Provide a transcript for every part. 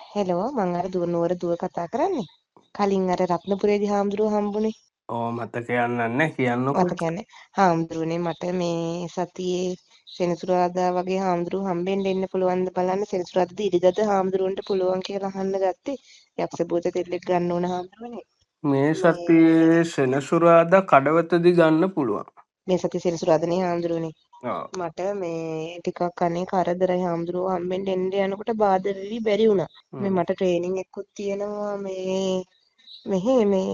Hello මං අර දුවනුවර දුව කතා කරන්නේ. කලින් අර රත්නපුරේදී හාමුදුරුවෝ හම්බුනේ. ඕ මතක යන්නන්නේ කියන්නකො. මතක නැහැ. හාමුදුරුවනේ මට මේ සතියේ සෙනසුරාදා වගේ හාමුදුරුවෝ හම්බෙන්න එන්න පුළුවන්ද බලන්න. සෙනසුරාදාද ඉරිදද හාමුදුරුවන්ට පුළුවන් කියලා අහන්න ගත්තේ. යක්ෂ භූත තෙල්ලෙක් ගන්න ඕන හාමුදුරුවනේ. මේ මේ සතියේ සෙනසුරාදා කඩවතදී ගන්න පුළුවන්. මේ සතියේ සෙනසුරාදානේ හාමුදුරුවනේ. ඔව්. මට මේ ටිකක් අනේ කරදරයි හාමුදුරුවෝ හම්බෙන්න එන්න යනකොට බාධා වෙවි බැරි වුණා. මේ මට ට්‍රේනින් එකකුත් තියෙනවා මෙහෙ මේ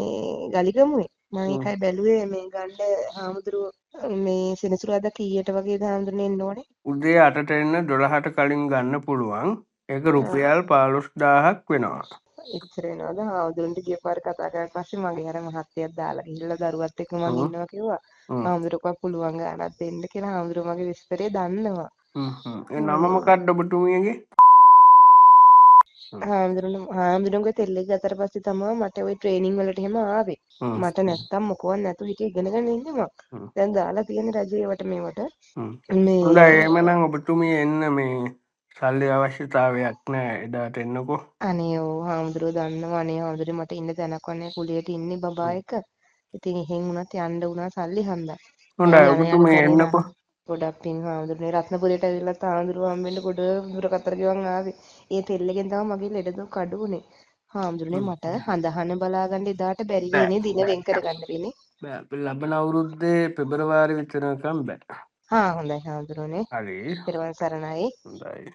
ගලිගමුවේ. මම ඒකයි බැලුවේ මේ ගන්න හාමුදුරුවෝ මේ සෙනසුරාදා කීයට වගේද හාමුදුරනේ එන්න ඕනේ? උදේ 8ට එන්න 12ට කලින් ගන්න පුළුවන්. ඒක රුපියල් 15000ක් වෙනවා. එච්චර වෙනවද? හාමුදුරන්ට ගිය පාර කතා කරලා පස්සේ මගේ අර මහත්තයාත් දාලා ගිහිල්ලා දරුවත් එක්ක මං ඉන්නවා කිව්වා. හාමුදුරුවෝ පුළුවන් ගානක් දෙන්න කියලා. හාමුදුරුවෝ මගේ විස්තරය දන්නවා. ඒ නම මොකක්ද ඔබතුමියගේ? හාමුදුරන්ගේ තෙල්ලෙක් ගත්තට පස්සේ තමයි මට ওই ට්‍රේනින් වලට එහෙම ආවේ. මට නැත්තම් මොකවත් නැතුව හිටිය ඉගෙනගෙන ඉන්නේ මං. දැන් දාලා තියෙන රජයේවට මේවට. හොඳයි එහෙමනම් ඔබතුමිය එන්න මේ සල්ලි අවශ්‍යතාවයක් නැහැ එදාට එන්නකෝ. අනේ ඔව් හාමුදුරුවෝ දන්නවා අනේ හාමුදුරුවෝ මට ඉන්න තැනක් නැහැ කුලියට ඉන්නේ බබා එක. ඉතින් එහෙන් වුණත් යන්න වුණා සල්ලි හන්දා. හොඳයි යන ඔබතුමිය තැන එන්නකෝ. ගොඩක් පින් හාමුදුරනේ රත්නපුරයට ඇවිල්ලා හාමුදුරුවෝ හම්බෙන්න ගොඩ දුර කතර ගෙවන් ආවේ. ඒ තෙල්ලගෙන් තමයි මගේ ලෙඩ දුක් අඩුුනේ. හාමුදුරනේ මට හඳහන බලාගන්න එදාට බැරි වෙන්නේ දින වෙන් කරගන්න වෙන්නේ. බෑ අපි ලබන අවුරුද්දේ පෙබරවාරි විතරකම් බෑ. හොඳයි හාමුදුරනේ. හරි. පෙරවන් සරණයි. හොඳයි.